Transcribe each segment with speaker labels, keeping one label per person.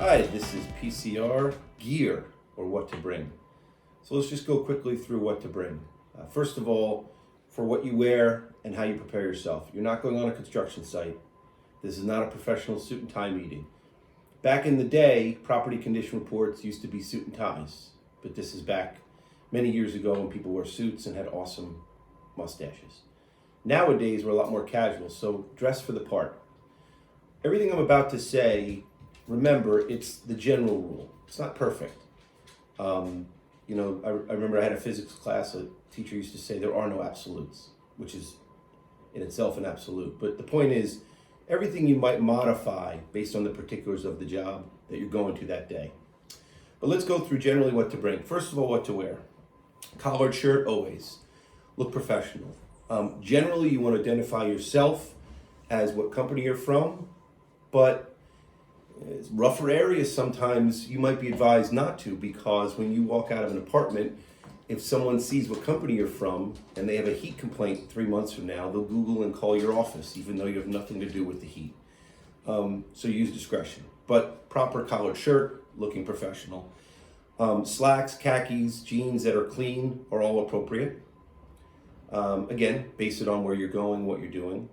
Speaker 1: Hi, this is PCR gear, or what to bring. So let's just go quickly through what to bring. First of all, for what you wear and how you prepare yourself. You're not going on a construction site. This is not a professional suit and tie meeting. Back in the day, property condition reports used to be suit and ties, but this is back many years ago when people wore suits and had awesome mustaches. Nowadays, we're a lot more casual, so dress for the part. Everything I'm about to say, remember, it's the general rule. It's not perfect. I remember I had a physics class, a teacher used to say there are no absolutes, which is in itself an absolute. But the point is, everything you might modify based on the particulars of the job that you're going to that day. But let's go through generally what to bring. First of all, what to wear. Collared shirt, always. Look professional. Generally, you want to identify yourself as what company you're from, but rougher areas sometimes you might be advised not to, because when you walk out of an apartment, if someone sees what company you're from and they have a heat complaint 3 months from now, they'll Google and call your office, even though you have nothing to do with the heat. So use discretion. But proper collared shirt, looking professional. Slacks, khakis, jeans that are clean are all appropriate. Again, base it on where you're going, what you're doing.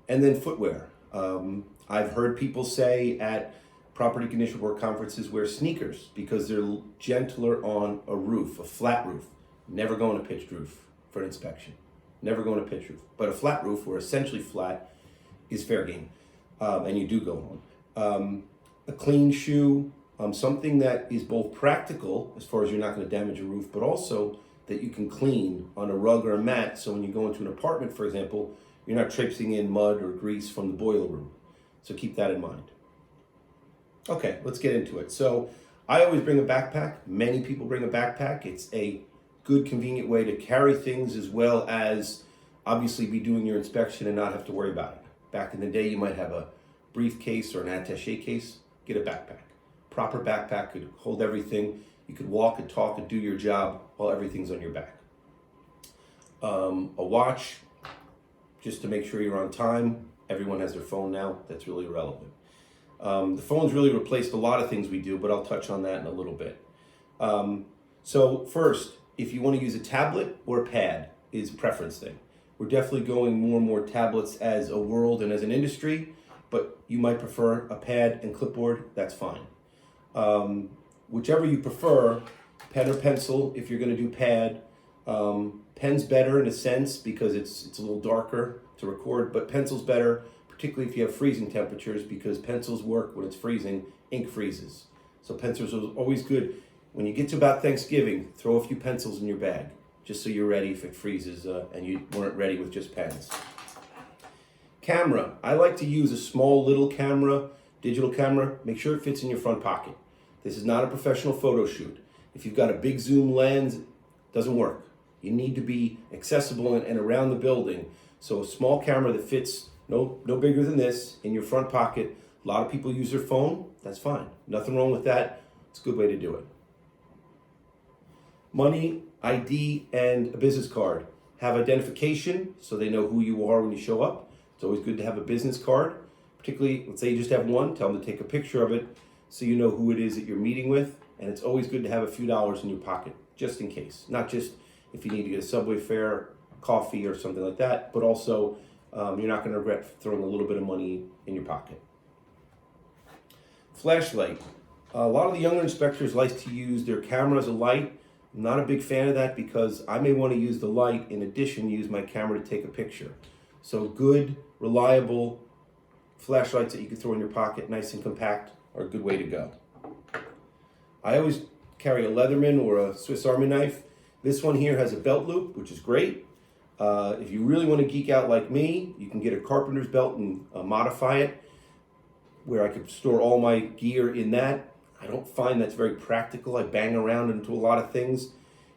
Speaker 1: And then footwear. I've heard people say at property condition work conferences wear sneakers because they're gentler on a roof, a flat roof. Never go on a pitched roof for an inspection. Never go on a pitched roof. But a flat roof, or essentially flat, is fair game. And you do go on. A clean shoe, something that is both practical, as far as you're not going to damage a roof, but also that you can clean on a rug or a mat, so when you go into an apartment, for example, you're not traipsing in mud or grease from the boiler room. So keep that in mind. Okay, let's get into it. So I always bring a backpack. Many people bring a backpack. It's a good, convenient way to carry things, as well as obviously be doing your inspection and not have to worry about it. Back in the day, you might have a briefcase or an attaché case. Get a backpack. Proper backpack could hold everything. You could walk and talk and do your job while everything's on your back. A watch, just to make sure you're on time. Everyone has their phone now. That's really irrelevant. The phone's really replaced a lot of things we do, but I'll touch on that in a little bit. So first, if you want to use a tablet or a pad, is a preference thing. We're definitely going more and more tablets as a world and as an industry, but you might prefer a pad and clipboard, that's fine. Whichever you prefer, pen or pencil if you're going to do pad. Pen's better in a sense because it's a little darker to record, but pencil's better, particularly if you have freezing temperatures, because pencils work when it's freezing, ink freezes. So pencils are always good. When you get to about Thanksgiving, throw a few pencils in your bag, just so you're ready if it freezes and you weren't ready with just pens. Camera. I like to use a small little camera, digital camera. Make sure it fits in your front pocket. This is not a professional photo shoot. If you've got a big zoom lens, it doesn't work. You need to be accessible and around the building. So a small camera that fits no bigger than this in your front pocket. A lot of people use their phone. That's fine. Nothing wrong with that. It's a good way to do it. Money, ID, and a business card. Have identification so they know who you are when you show up. It's always good to have a business card. Particularly, let's say you just have one. Tell them to take a picture of it so you know who it is that you're meeting with. And it's always good to have a few dollars in your pocket, just in case. Not just if you need to get a subway fare, coffee, or something like that, but also you're not going to regret throwing a little bit of money in your pocket. Flashlight. A lot of the younger inspectors like to use their camera as a light. I'm not a big fan of that because I may want to use the light in addition, use my camera to take a picture. So good, reliable flashlights that you can throw in your pocket, nice and compact, are a good way to go. I always carry a Leatherman or a Swiss Army knife. This one here has a belt loop, which is great. If you really want to geek out like me, you can get a carpenter's belt and modify it, where I could store all my gear in that. I don't find that's very practical. I bang around into a lot of things.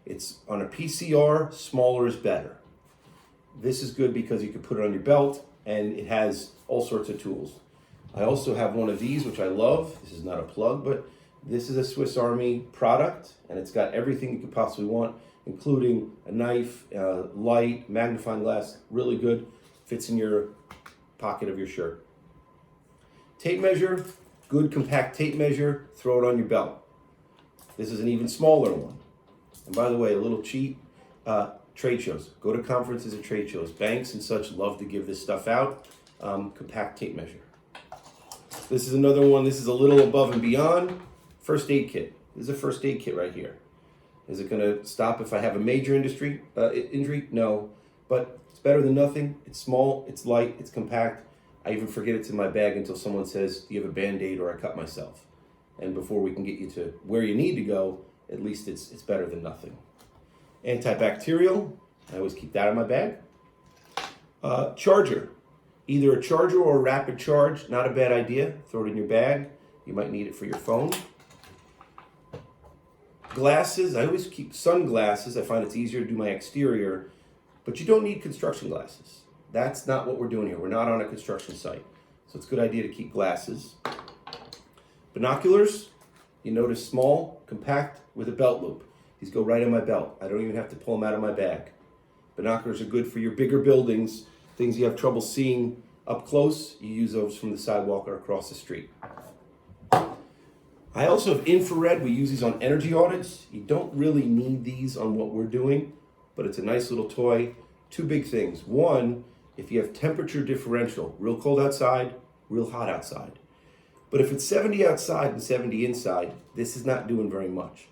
Speaker 1: It's on a PCR, smaller is better. This is good because you can put it on your belt and it has all sorts of tools. I also have one of these, which I love. This is not a plug, but this is a Swiss Army product, and it's got everything you could possibly want, including a knife, light, magnifying glass, really good. Fits in your pocket of your shirt. Tape measure, Good compact tape measure, throw it on your belt. This is an even smaller one. And by the way, a little cheat, trade shows. Go to conferences and trade shows. Banks and such love to give this stuff out. Compact tape measure. This is another one. This is a little above and beyond. First aid kit. This is a first aid kit right here. Is it going to stop if I have a major injury? No. But it's better than nothing. It's small, it's light, it's compact. I even forget it's in my bag until someone says, do you have a Band-Aid or I cut myself? And before we can get you to where you need to go, at least it's better than nothing. Antibacterial. I always keep that in my bag. Charger. Either a charger or a rapid charge. Not a bad idea. Throw it in your bag. You might need it for your phone. Glasses. I always keep sunglasses. I find it's easier to do my exterior. But you don't need construction glasses. That's not what we're doing here. We're not on a construction site. So it's a good idea to keep glasses. Binoculars. You notice small, compact, with a belt loop. These go right in my belt. I don't even have to pull them out of my bag. Binoculars are good for your bigger buildings, things you have trouble seeing up close. You use those from the sidewalk or across the street. I also have infrared. We use these on energy audits. You don't really need these on what we're doing, but it's a nice little toy. Two big things. One, if you have temperature differential, real cold outside, real hot outside. But if it's 70 outside and 70 inside, this is not doing very much.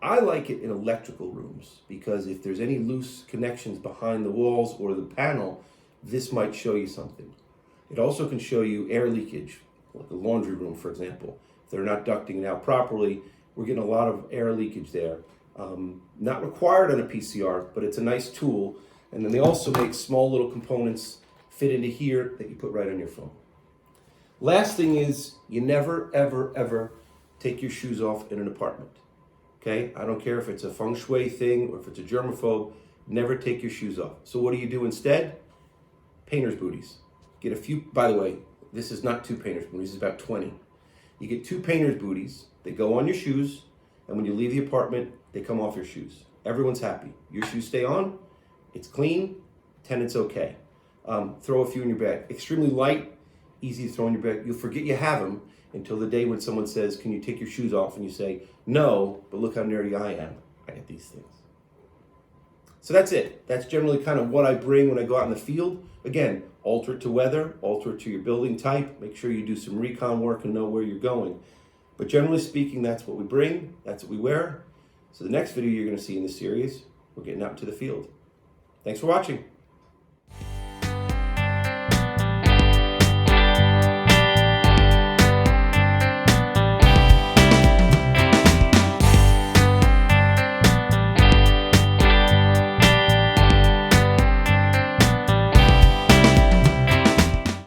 Speaker 1: I like it in electrical rooms because if there's any loose connections behind the walls or the panel, this might show you something. It also can show you air leakage, like a laundry room, for example. If they're not ducting it out properly, we're getting a lot of air leakage there. Not required on a PCR, but it's a nice tool. And then they also make small little components fit into here that you put right on your phone. Last thing is, you never, ever, ever take your shoes off in an apartment. Okay? I don't care if it's a feng shui thing or if it's a germaphobe, never take your shoes off. So what do you do instead? Painter's booties. Get a few, by the way, this is not 2 painter's booties, it's about 20. You get 2 painter's booties, they go on your shoes, and when you leave the apartment, they come off your shoes. Everyone's happy. Your shoes stay on, it's clean, tenant's okay. Throw a few in your bag. Extremely light, easy to throw in your bag. You'll forget you have them until the day when someone says, can you take your shoes off? And you say, no, but look how nerdy I am. I get these things. So that's it. That's generally kind of what I bring when I go out in the field. Again, alter it to weather, alter it to your building type. Make sure you do some recon work and know where you're going. But generally speaking, that's what we bring. That's what we wear. So the next video you're going to see in this series, we're getting out into the field. Thanks for watching.